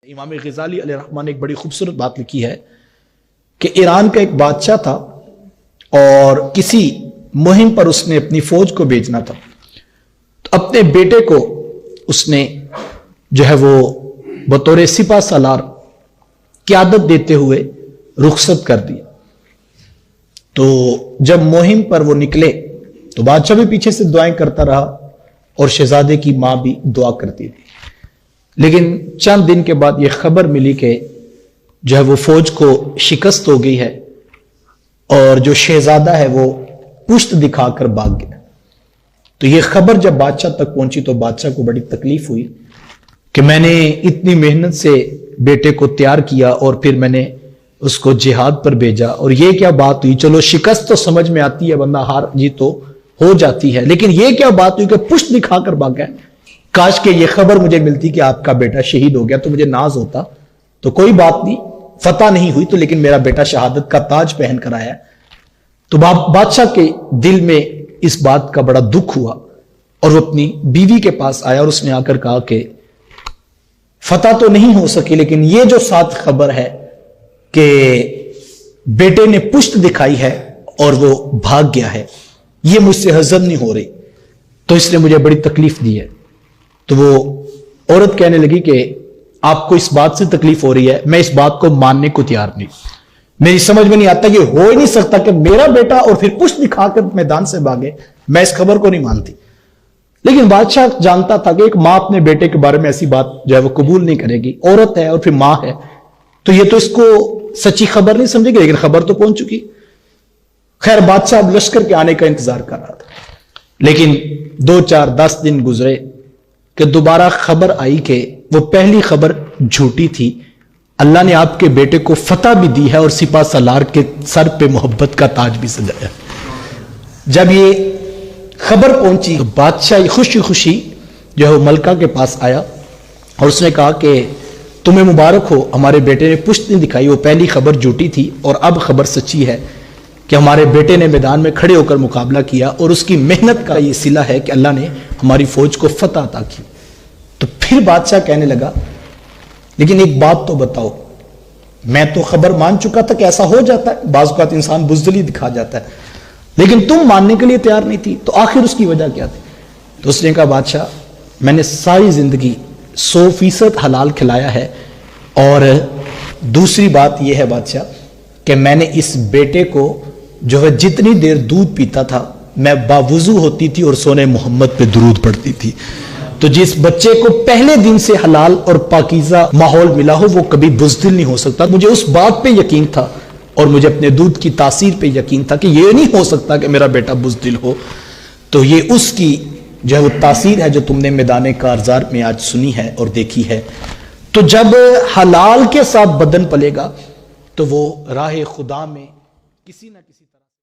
امام غزالی علیہ الرحمٰن نے ایک بڑی خوبصورت بات لکھی ہے کہ ایران کا ایک بادشاہ تھا اور کسی مہم پر اس نے اپنی فوج کو بھیجنا تھا، تو اپنے بیٹے کو اس نے جو ہے وہ بطور سپہ سالار قیادت دیتے ہوئے رخصت کر دیا۔ تو جب مہم پر وہ نکلے تو بادشاہ بھی پیچھے سے دعائیں کرتا رہا اور شہزادے کی ماں بھی دعا کرتی تھی، لیکن چند دن کے بعد یہ خبر ملی کہ جو ہے وہ فوج کو شکست ہو گئی ہے اور جو شہزادہ ہے وہ پشت دکھا کر بھاگ گیا۔ تو یہ خبر جب بادشاہ تک پہنچی تو بادشاہ کو بڑی تکلیف ہوئی کہ میں نے اتنی محنت سے بیٹے کو تیار کیا اور پھر میں نے اس کو جہاد پر بھیجا، اور یہ کیا بات ہوئی؟ چلو شکست تو سمجھ میں آتی ہے، بندہ ہار جیت تو ہو جاتی ہے، لیکن یہ کیا بات ہوئی کہ پشت دکھا کر بھاگ گیا۔ کاش کہ یہ خبر مجھے ملتی کہ آپ کا بیٹا شہید ہو گیا تو مجھے ناز ہوتا، تو کوئی بات نہیں، فتح نہیں ہوئی تو لیکن میرا بیٹا شہادت کا تاج پہن کر آیا۔ تو بادشاہ کے دل میں اس بات کا بڑا دکھ ہوا اور وہ اپنی بیوی کے پاس آیا اور اس نے آ کر کہا کہ فتح تو نہیں ہو سکی، لیکن یہ جو ساتھ خبر ہے کہ بیٹے نے پشت دکھائی ہے اور وہ بھاگ گیا ہے، یہ مجھ سے ہضم نہیں ہو رہی، تو اس نے مجھے بڑی تکلیف دی ہے۔ تو وہ عورت کہنے لگی کہ آپ کو اس بات سے تکلیف ہو رہی ہے، میں اس بات کو ماننے کو تیار نہیں، میری سمجھ میں نہیں آتا، یہ ہو ہی نہیں سکتا کہ میرا بیٹا اور پھر پشت دکھا کر میدان سے بھاگے، میں اس خبر کو نہیں مانتی۔ لیکن بادشاہ جانتا تھا کہ ایک ماں اپنے بیٹے کے بارے میں ایسی بات جو ہے وہ قبول نہیں کرے گی، عورت ہے اور پھر ماں ہے، تو یہ تو اس کو سچی خبر نہیں سمجھے گی، لیکن خبر تو پہنچ چکی۔ خیر بادشاہ اب لشکر کے آنے کا انتظار کر رہا تھا، لیکن 2 4 10 دن گزرے کہ دوبارہ خبر آئی کہ وہ پہلی خبر جھوٹی تھی، اللہ نے آپ کے بیٹے کو فتح بھی دی ہے اور سپہ سالار کے سر پہ محبت کا تاج بھی سجایا۔ جب یہ خبر پہنچی تو بادشاہ خوشی خوشی جو ہے وہ ملکہ کے پاس آیا اور اس نے کہا کہ تمہیں مبارک ہو، ہمارے بیٹے نے پشت نہیں دکھائی، وہ پہلی خبر جھوٹی تھی اور اب خبر سچی ہے کہ ہمارے بیٹے نے میدان میں کھڑے ہو کر مقابلہ کیا اور اس کی محنت کا یہ صلہ ہے کہ اللہ نے ہماری فوج کو فتح عطا کی۔ تو پھر بادشاہ کہنے لگا لیکن ایک بات تو بتاؤ، میں تو خبر مان چکا تھا کہ ایسا ہو جاتا ہے، بعض اوقات انسان بزدلی دکھا جاتا ہے، لیکن تم ماننے کے لیے تیار نہیں تھی، تو آخر اس کی وجہ کیا تھی؟ تو اس نے کہا بادشاہ میں نے ساری زندگی 100% حلال کھلایا ہے، اور دوسری بات یہ ہے بادشاہ کہ میں نے اس بیٹے کو جو ہے جتنی دیر دودھ پیتا تھا میں باوضو ہوتی تھی اور سونے محمد پہ درود پڑھتی تھی، تو جس بچے کو پہلے دن سے حلال اور پاکیزہ ماحول ملا ہو وہ کبھی بزدل نہیں ہو سکتا۔ مجھے اس بات پہ یقین تھا اور مجھے اپنے دودھ کی تاثیر پہ یقین تھا کہ یہ نہیں ہو سکتا کہ میرا بیٹا بزدل ہو، تو یہ اس کی جو ہے وہ تاثیر ہے جو تم نے میدان کارزار میں آج سنی ہے اور دیکھی ہے۔ تو جب حلال کے ساتھ بدن پلے گا تو وہ راہ خدا میں کسی نہ کسی